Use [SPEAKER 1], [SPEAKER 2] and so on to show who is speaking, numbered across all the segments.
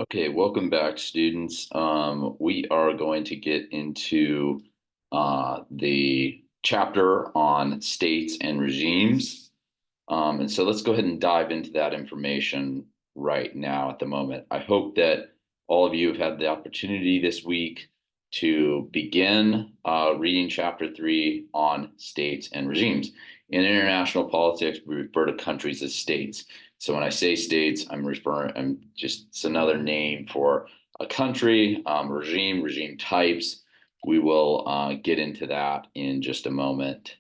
[SPEAKER 1] Okay, welcome back, students. We are going to get into the chapter on states and regimes. And so let's go ahead and dive into that information right now at the moment. I hope that all of you have had the opportunity this week to begin reading chapter 3 on states and regimes. In international politics, we refer to countries as states. So when I say states, I'm just, it's another name for a country, regime types. We will get into that in just a moment.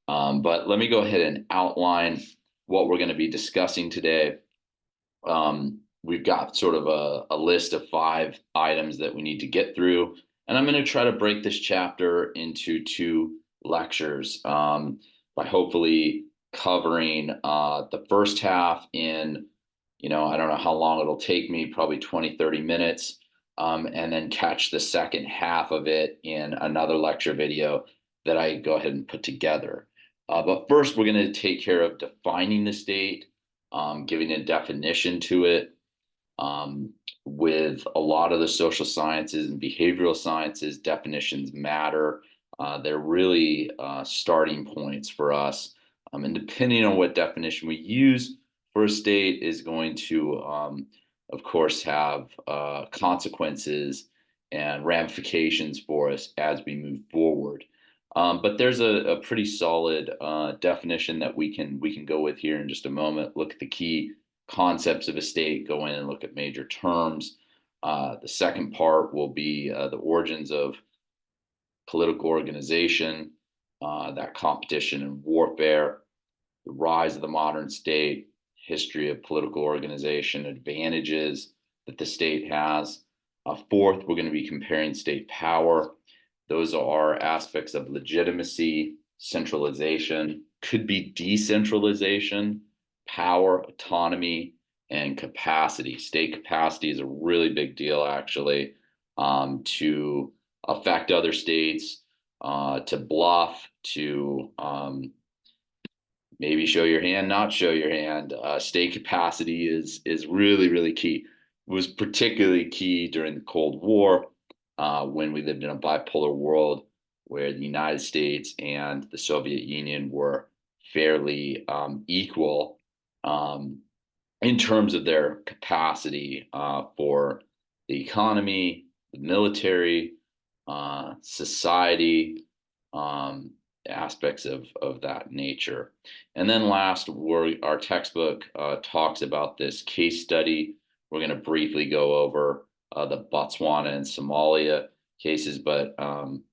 [SPEAKER 1] But let me go ahead and outline what we're going to be discussing today. We've got sort of a list of 5 items that we need to get through, and I'm going to try to break this chapter into 2 lectures by hopefully covering the first half in, I don't know how long it'll take me, probably 20-30 minutes, and then catch the second half of it in another lecture video that I go ahead and put together. But first, we're going to take care of defining the state, giving a definition to it. With a lot of the social sciences and behavioral sciences, definitions matter. They're really starting points for us. And depending on what definition we use for a state is going to, of course, have consequences and ramifications for us as we move forward. But there's a pretty solid definition that we can go with here in just a moment. Look at the key concepts of a state, go in and look at major terms. The second part will be the origins of political organization, that competition and warfare, the rise of the modern state, history of political organization, advantages that the state has. Fourth, we're going to be comparing state power. Those are aspects of legitimacy, centralization, could be decentralization, power, autonomy, and capacity. State capacity is a really big deal, actually, to affect other states, to bluff, to maybe show your hand, not show your hand. State capacity is really, really key. It was particularly key during the Cold War, when we lived in a bipolar world where the United States and the Soviet Union were fairly equal in terms of their capacity for the economy, the military, society, um, aspects of that nature. And then last, our textbook talks about this case study. We're going to briefly go over the Botswana and Somalia cases, but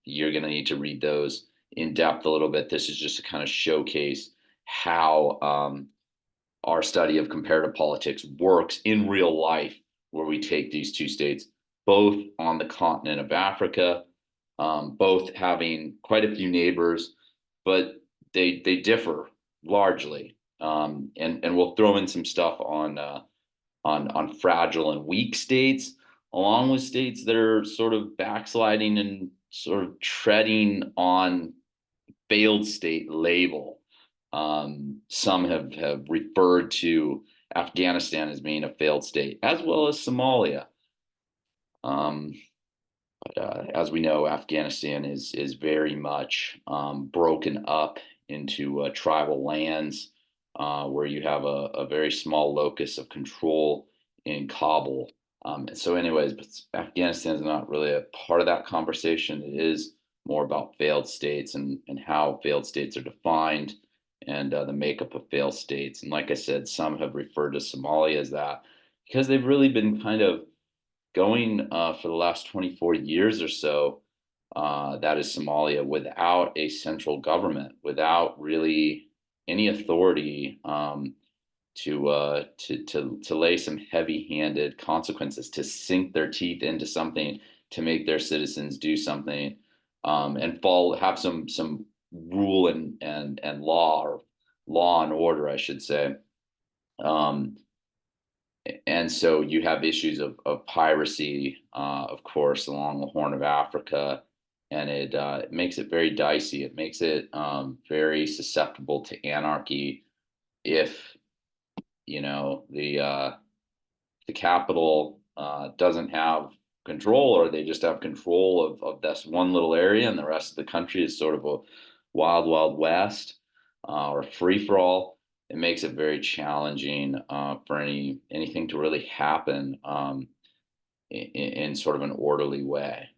[SPEAKER 1] you're going to need to read those in depth a little bit. This is just to kind of showcase how our study of comparative politics works in real life, where we take these 2 states, both on the continent of Africa, both having quite a few neighbors, but they differ largely. And we'll throw in some stuff on fragile and weak states, along with states that are sort of backsliding and sort of treading on failed state label. Some have referred to Afghanistan as being a failed state, as well as Somalia. Um, as we know, Afghanistan is very much broken up into tribal lands, where you have a very small locus of control in Kabul. And so, anyways, but Afghanistan is not really a part of that conversation. It is more about failed states and how failed states are defined, and the makeup of failed states. And like I said, some have referred to Somalia as that because they've really been kind of going for the last 24 years or so. That is Somalia, without a central government, without really any authority, to lay some heavy-handed consequences, to sink their teeth into something, to make their citizens do something, and have some rule and law, or law and order, I should say. Um, and so you have issues of piracy, of course, along the Horn of Africa, and it makes it very dicey. It makes it very susceptible to anarchy if the capital doesn't have control, or they just have control of this one little area, and the rest of the country is sort of a wild, wild west, or free for all. It makes it very challenging for anything to really happen in sort of an orderly way.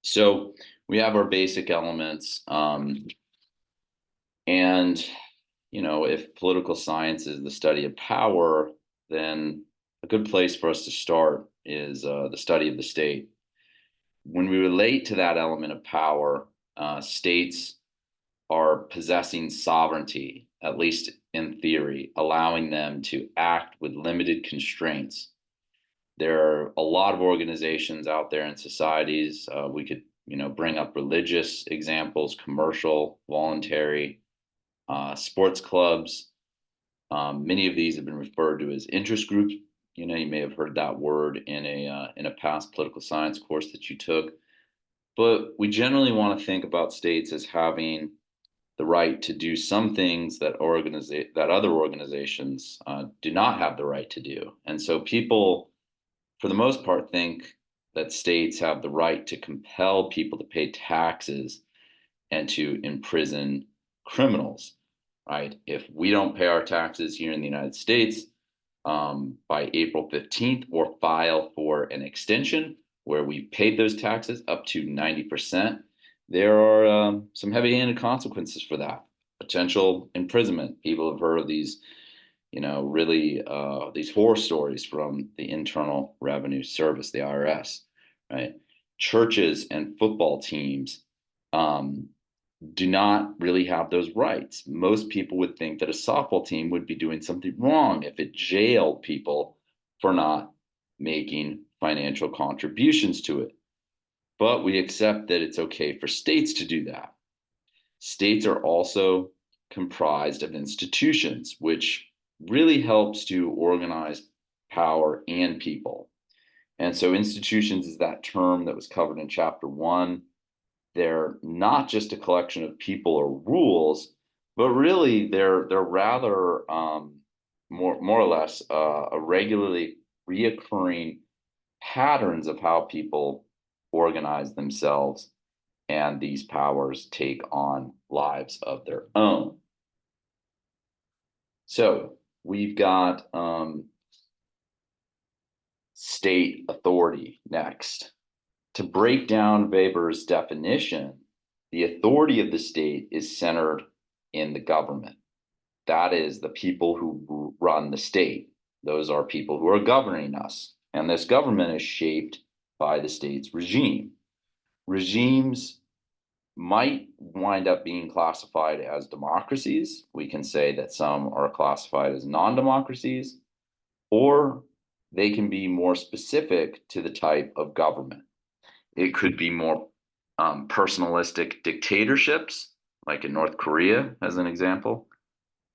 [SPEAKER 1] So we have our basic elements, and if political science is the study of power, then a good place for us to start is the study of the state. When we relate to that element of power, states are possessing sovereignty, at least in theory, allowing them to act with limited constraints. There are a lot of organizations out there in societies. We could, bring up religious examples, commercial, voluntary, sports clubs. Many of these have been referred to as interest groups. You may have heard that word in a past political science course that you took. But we generally want to think about states as having the right to do some things that other organizations do not have the right to do. And so people, for the most part, think that states have the right to compel people to pay taxes and to imprison criminals, right? If we don't pay our taxes here in the United States by April 15th, or file for an extension where we've paid those taxes up to 90%, there are some heavy-handed consequences for that. Potential imprisonment. People have heard of these, really these horror stories from the Internal Revenue Service, the IRS, right? Churches and football teams do not really have those rights. Most people would think that a softball team would be doing something wrong if it jailed people for not making financial contributions to it. But we accept that it's okay for states to do that. States are also comprised of institutions, which really helps to organize power and people. And so institutions is that term that was covered in chapter 1. They're not just a collection of people or rules, but really they're rather more or less a regularly reoccurring patterns of how people organize themselves, and these powers take on lives of their own. So we've got state authority next. To break down Weber's definition, the authority of the state is centered in the government. That is the people who run the state. Those are people who are governing us. And this government is shaped by the state's regime. Regimes might wind up being classified as democracies. We can say that some are classified as non-democracies, or they can be more specific to the type of government. It could be more personalistic dictatorships, like in North Korea, as an example,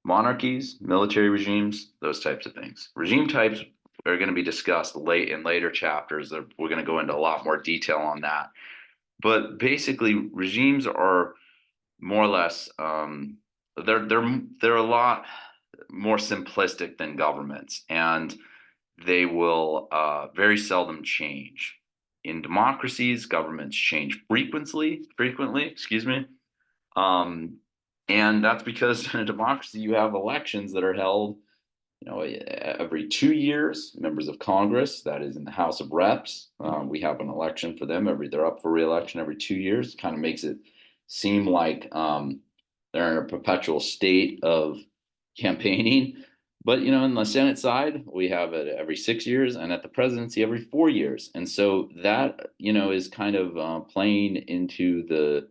[SPEAKER 1] monarchies, military regimes, those types of things. Regime types are going to be discussed in later chapters. We're going to go into a lot more detail on that. But basically, regimes are more or less they're a lot more simplistic than governments, and they will very seldom change. In democracies, governments change frequently, excuse me. And that's because in a democracy, you have elections that are held, every 2 years. Members of Congress, that is in the House of Reps, we have an election for them. They're up for re-election every 2 years. Kind of makes it seem like they're in a perpetual state of campaigning. But in the Senate side, we have it every 6 years, and at the presidency every 4 years. And so that is kind of playing into the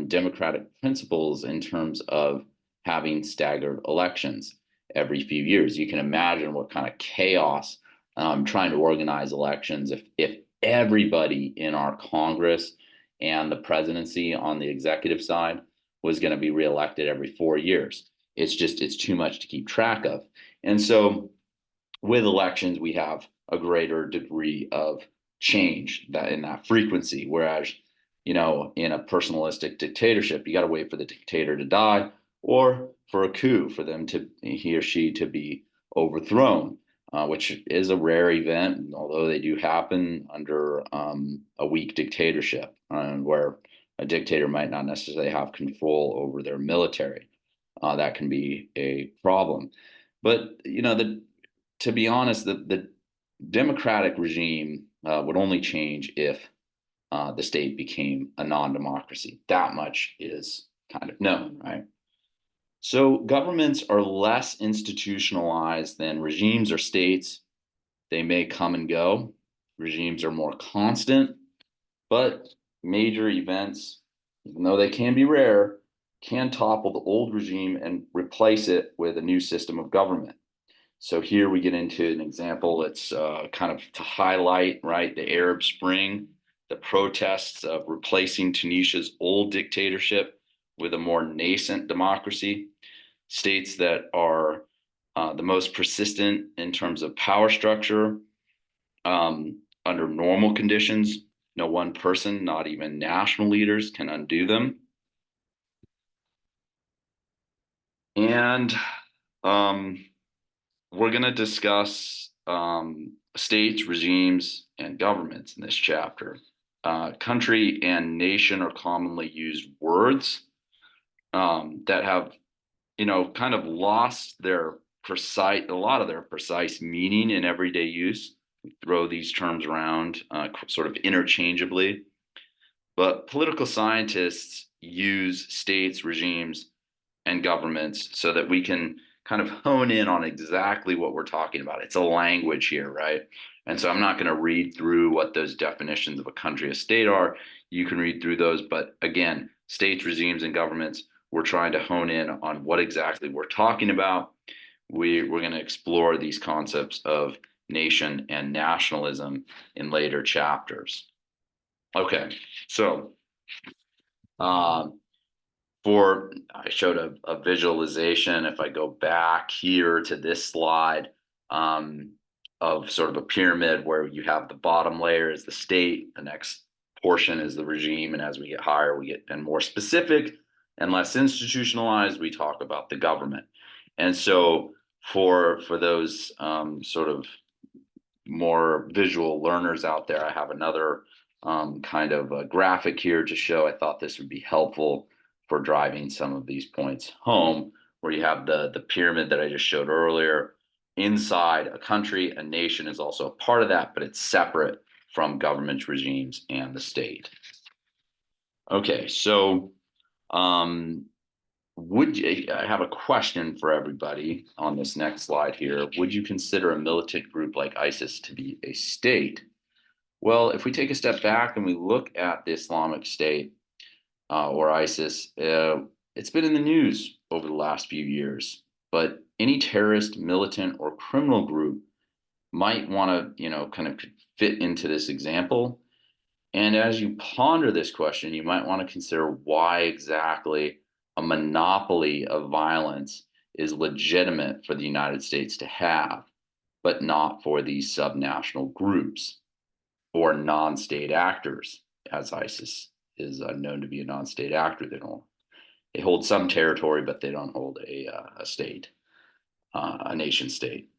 [SPEAKER 1] democratic principles in terms of having staggered elections every few years. You can imagine what kind of chaos trying to organize elections if everybody in our Congress and the presidency on the executive side was going to be reelected every 4 years. It's too much to keep track of. And so with elections, we have a greater degree of change in that frequency. Whereas, in a personalistic dictatorship, you got to wait for the dictator to die or for a coup, for he or she to be overthrown. which is a rare event, although they do happen under a weak dictatorship, where a dictator might not necessarily have control over their military. That can be a problem. But to be honest, the democratic regime would only change if the state became a non-democracy. That much is kind of known, right? So governments are less institutionalized than regimes or states. They may come and go. Regimes are more constant, but major events, even though they can be rare, can topple the old regime and replace it with a new system of government. So here we get into an example that's kind of to highlight, right, the Arab Spring, the protests of replacing Tunisia's old dictatorship with a more nascent democracy. States that are the most persistent in terms of power structure under normal conditions. No one person, not even national leaders, can undo them. And we're going to discuss states, regimes, and governments in this chapter. Country and nation are commonly used words that have, kind of lost a lot of their precise meaning in everyday use. We throw these terms around sort of interchangeably. But political scientists use states, regimes, and governments so that we can kind of hone in on exactly what we're talking about. It's a language here, right? And so I'm not going to read through what those definitions of a country, a state are. You can read through those. But again, states, regimes, and governments, we're trying to hone in on what exactly we're talking about. We're going to explore these concepts of nation and nationalism in later chapters. Okay, so I showed a visualization. If I go back here to this slide of sort of a pyramid where you have the bottom layer is the state, the next portion is the regime, and as we get higher, we get and more specific and less institutionalized, we talk about the government. And so for those sort of more visual learners out there, I have another kind of a graphic here to show. I thought this would be helpful for driving some of these points home, where you have the pyramid that I just showed earlier. Inside a country, a nation is also a part of that, but it's separate from government regimes and the state. Okay, so I have a question for everybody on this next slide here. Would you consider a militant group like ISIS to be a state? Well, if we take a step back and we look at the Islamic State or ISIS, it's been in the news over the last few years. But any terrorist, militant, or criminal group might want to, kind of fit into this example. And as you ponder this question, you might want to consider why exactly a monopoly of violence is legitimate for the United States to have, but not for these subnational groups or non-state actors, as ISIS is known to be a non-state actor. They hold some territory, but they don't hold a state, a nation state.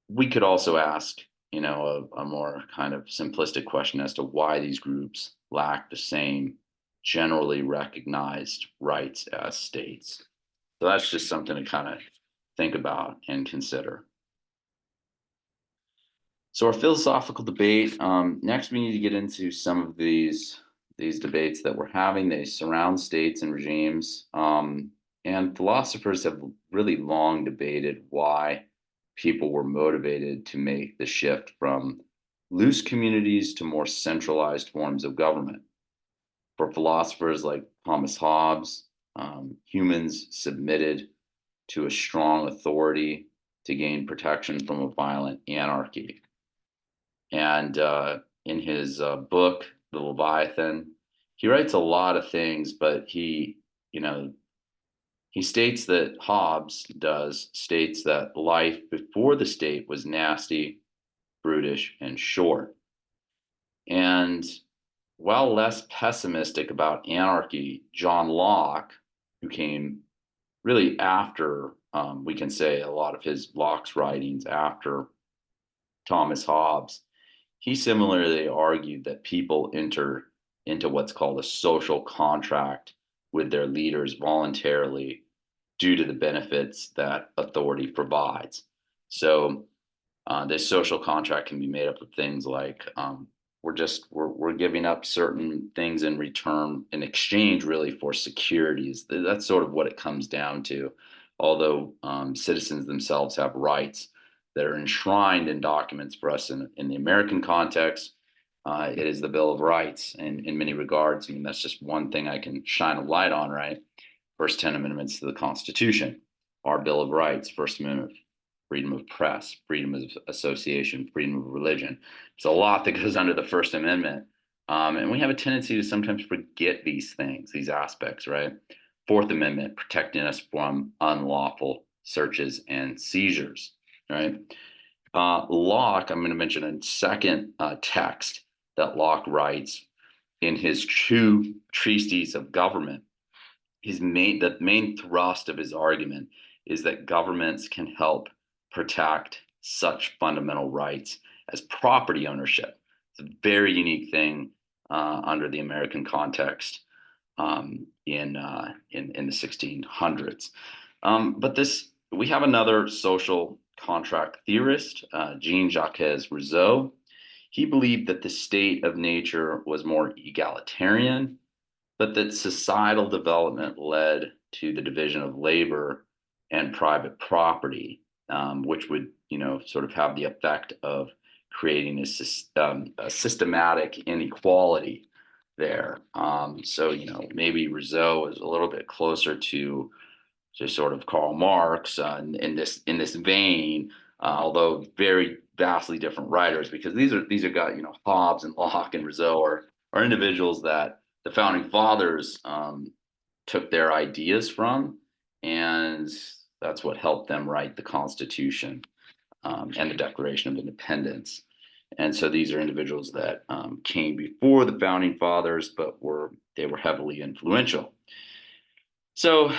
[SPEAKER 1] We could also ask, a more kind of simplistic question as to why these groups lack the same generally recognized rights as states. So that's just something to kind of think about and consider. So our philosophical debate, next we need to get into some of these debates that we're having. They surround states and regimes. And philosophers have really long debated why people were motivated to make the shift from loose communities to more centralized forms of government. For philosophers like Thomas Hobbes, humans submitted to a strong authority to gain protection from a violent anarchy. And in his book, The Leviathan, he writes a lot of things, but he states that Hobbes states that life before the state was nasty, brutish, and short. And while less pessimistic about anarchy, John Locke, who came really after We can say a lot of Locke's writings after Thomas Hobbes, he similarly argued that people enter into what's called a social contract with their leaders voluntarily due to the benefits that authority provides. So this social contract can be made up of things like we're giving up certain things in return in exchange really for securities. That's sort of what it comes down to. Although citizens themselves have rights that are enshrined in documents for us in the American context, it is the Bill of Rights in many regards. I mean, that's just one thing I can shine a light on, right? First 10 amendments to the Constitution, our Bill of Rights, First Amendment, freedom of press, freedom of association, freedom of religion. There's a lot that goes under the First Amendment. And we have a tendency to sometimes forget these things, these aspects, right? Fourth Amendment, protecting us from unlawful searches and seizures, right? Locke, I'm going to mention a second text that Locke writes in his two treatises of government. The main thrust of his argument is that governments can help protect such fundamental rights as property ownership. It's a very unique thing under the American context in the 1600s. But we have another social contract theorist, Jean-Jacques Rousseau. He believed that the state of nature was more egalitarian, but that societal development led to the division of labor and private property, which would, sort of have the effect of creating a systematic inequality there. So, maybe Rousseau is a little bit closer to sort of Karl Marx in this vein, although very vastly different writers, because these are guys, Hobbes and Locke and Rousseau are individuals that the founding fathers took their ideas from, and that's what helped them write the Constitution and the Declaration of Independence. And so these are individuals that came before the founding fathers, but they were heavily influential. So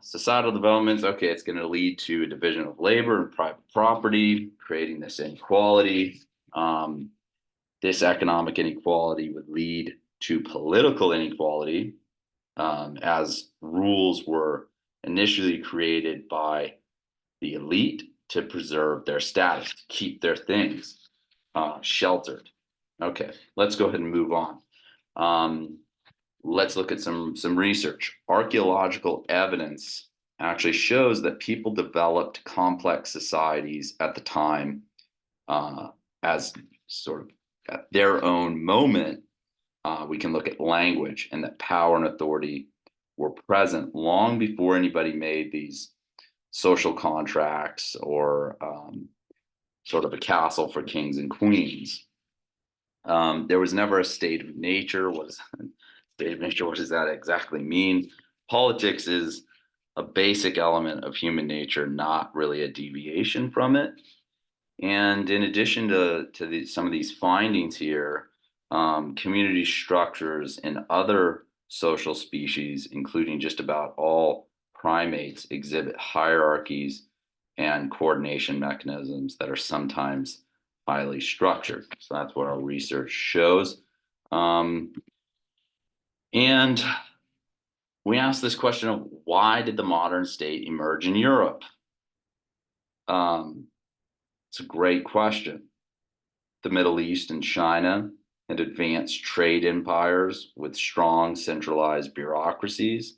[SPEAKER 1] societal developments, okay, it's going to lead to a division of labor and private property, creating this inequality. This economic inequality would lead to political inequality, as rules were initially created by the elite to preserve their status, to keep their things sheltered. Okay, let's go ahead and move on. Let's look at some research. Archaeological evidence actually shows that people developed complex societies at the time as sort of at their own moment. We can look at language, and that power and authority were present long before anybody made these social contracts or sort of a castle for kings and queens. There was never a state of nature. What does that exactly mean? Politics is a basic element of human nature, not really a deviation from it. And in addition to some of these findings here, community structures in other social species, including just about all primates, exhibit hierarchies and coordination mechanisms that are sometimes highly structured. So that's what our research shows. And we asked this question of why did the modern state emerge in Europe? It's a great question. The Middle East and China had advanced trade empires with strong centralized bureaucracies,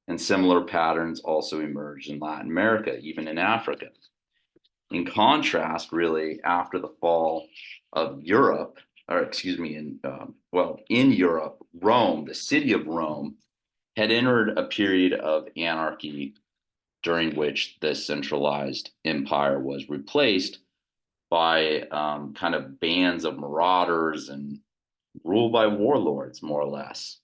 [SPEAKER 1] and similar patterns also emerged in Latin America, even in Africa. In contrast, really, after the fall of Europe, or excuse me, in Europe, Rome, the city of Rome, had entered a period of anarchy during which the centralized empire was replaced by kind of bands of marauders and ruled by warlords, more or less.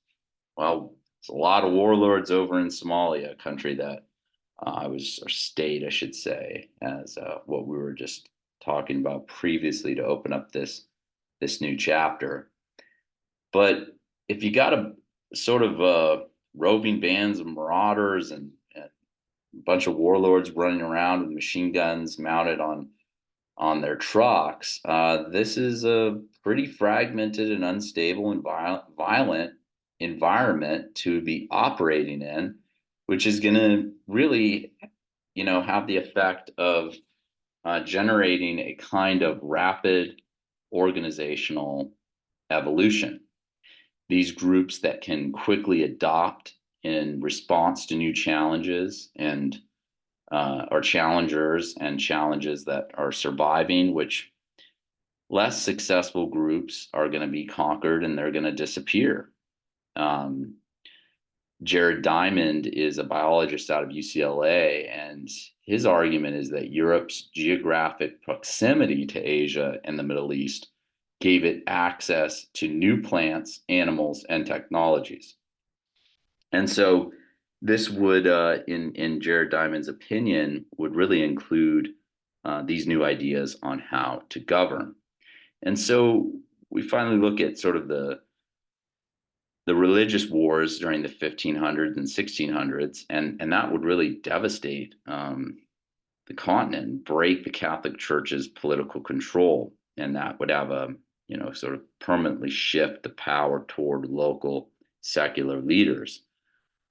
[SPEAKER 1] Well, there's a lot of warlords over in Somalia, a country that or state, I should say, as what we were just talking about previously to open up this new chapter. But if you got a sort of roving bands of marauders and bunch of warlords running around with machine guns mounted on their trucks. This is a pretty fragmented and unstable and violent environment to be operating in, which is going to really, have the effect of generating a kind of rapid organizational evolution. These groups that can quickly adopt in response to new challenges and or challengers and challenges that are surviving, which less successful groups are going to be conquered and they're going to disappear. Um, Jared Diamond is a biologist out of UCLA, and his argument is that Europe's geographic proximity to Asia and the Middle East gave it access to new plants, animals, and technologies. And so this would, in Jared Diamond's opinion, would really include these new ideas on how to govern. And so we finally look at sort of the religious wars during the 1500s and 1600s, and that would really devastate the continent, break the Catholic Church's political control, and that would have a sort of permanently shift the power toward local secular leaders.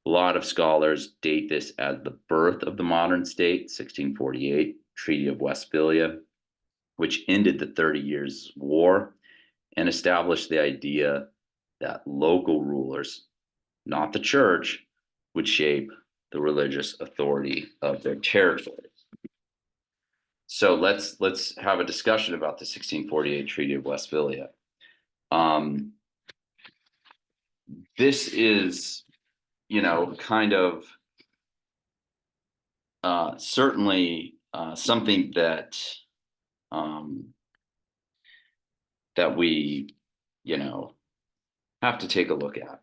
[SPEAKER 1] A lot of scholars date this as the birth of the modern state, 1648, Treaty of Westphalia, which ended the 30 Years' War and established the idea that local rulers, not the church, would shape the religious authority of their territories. So let's have a discussion about the 1648 Treaty of Westphalia. This is, kind of certainly something that that we, have to take a look at.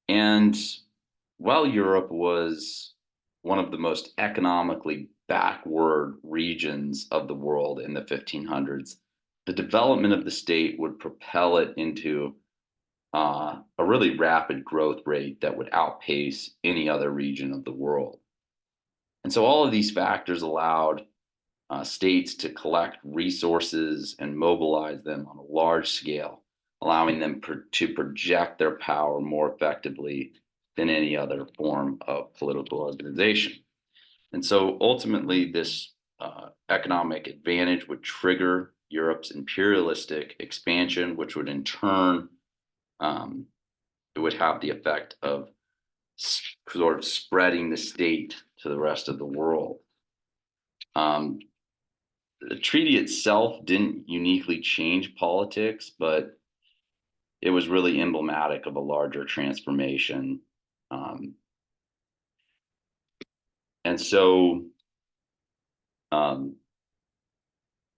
[SPEAKER 1] And while Europe was one of the most economically backward regions of the world in the 1500s, the development of the state would propel it into a really rapid growth rate that would outpace any other region of the world. And so all of these factors allowed states to collect resources and mobilize them on a large scale, allowing them to project their power more effectively than any other form of political organization. And so ultimately, this economic advantage would trigger Europe's imperialistic expansion, which would in turn it would have the effect of sort of spreading the state to the rest of the world. The treaty itself didn't uniquely change politics, but it was really emblematic of a larger transformation. And so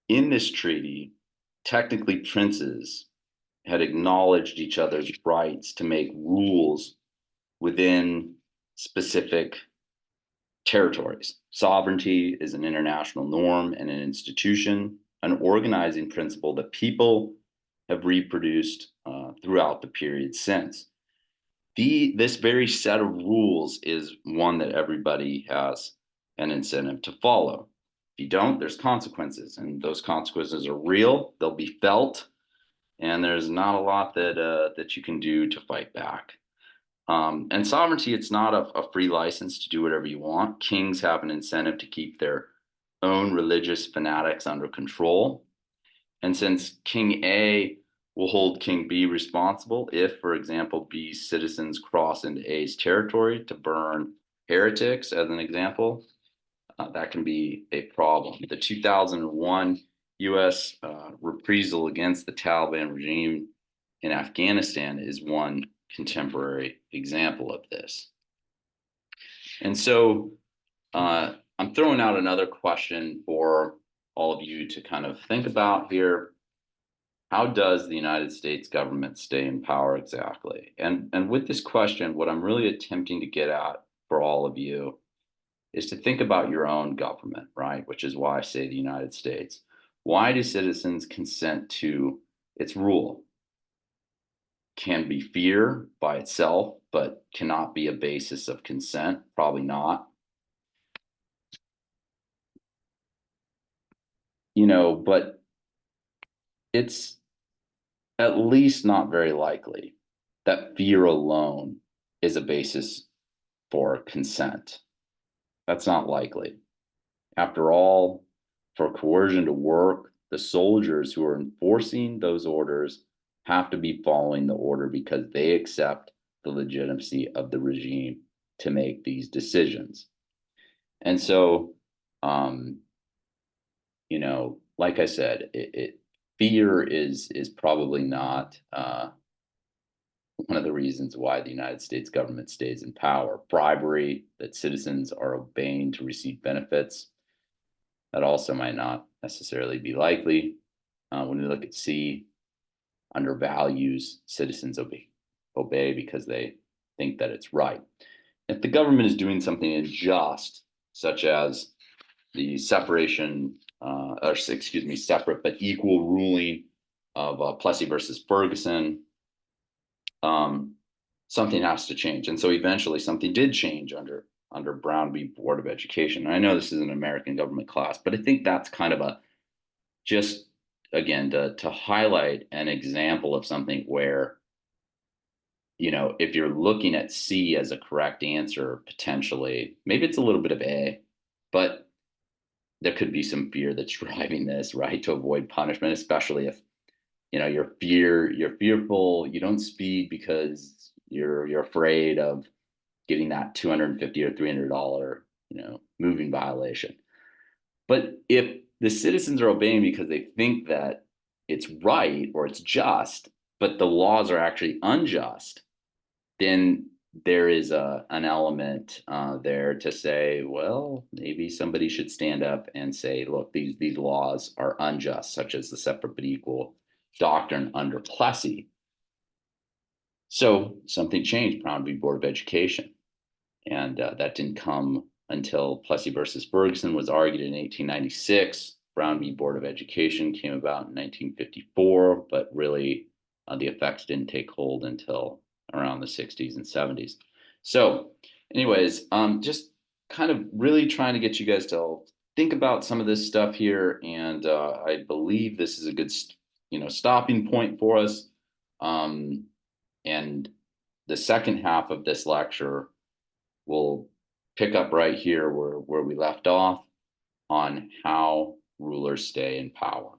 [SPEAKER 1] in this treaty, technically princes had acknowledged each other's rights to make rules within specific territories. Sovereignty is an international norm and an institution, an organizing principle that people have reproduced throughout the period since. This very set of rules is one that everybody has an incentive to follow. If you don't, there's consequences, and those consequences are real. They'll be felt, and there's not a lot that you can do to fight back. And sovereignty, it's not a free license to do whatever you want. Kings have an incentive to keep their own religious fanatics under control. And since King A will hold King B responsible if, for example, B's citizens cross into A's territory to burn heretics, as an example, that can be a problem. The 2001 U.S. Reprisal against the Taliban regime in Afghanistan is one contemporary example of this. And so I'm throwing out another question for all of you to kind of think about here. How does the United States government stay in power exactly? And with this question, what I'm really attempting to get at for all of you is to think about your own government, right? Which is why I say the United States. Why do citizens consent to its rule? can be fear by itself, but cannot be a basis of consent. Probably not. But it's at least not very likely that fear alone is a basis for consent. That's not likely. After all, for coercion to work, the soldiers who are enforcing those orders have to be following the order because they accept the legitimacy of the regime to make these decisions. And so, um, like I said, fear is probably not one of the reasons why the United States government stays in power. Bribery, that citizens are obeying to receive benefits, that also might not necessarily be likely. When we look at C, undervalues, citizens obey because they think that it's right. If the government is doing something unjust, such as the separate but equal ruling of Plessy versus Ferguson, something has to change. And so eventually something did change under Brown v. Board of Education. And I know this is an American government class, but I think that's kind of a just again to highlight an example of something where if you're looking at C as a correct answer, potentially maybe it's a little bit of A, but there could be some fear that's driving this, right, to avoid punishment, especially if you're fearful, you don't speed because you're afraid of getting that $250 or $300 moving violation. But if the citizens are obeying because they think that it's right or it's just, but the laws are actually unjust, then there is an element there to say, well, maybe somebody should stand up and say, look, these laws are unjust, such as the separate but equal doctrine under Plessy. So something changed, Brown v. Board of Education. And that didn't come until Plessy versus Ferguson was argued in 1896. Brown v. Board of Education came about in 1954, but really the effects didn't take hold until around the 60s and 70s. So anyways, just kind of really trying to get you guys to think about some of this stuff here. And I believe this is a good, stopping point for us. And the second half of this lecture will pick up right here where we left off on how rulers stay in power.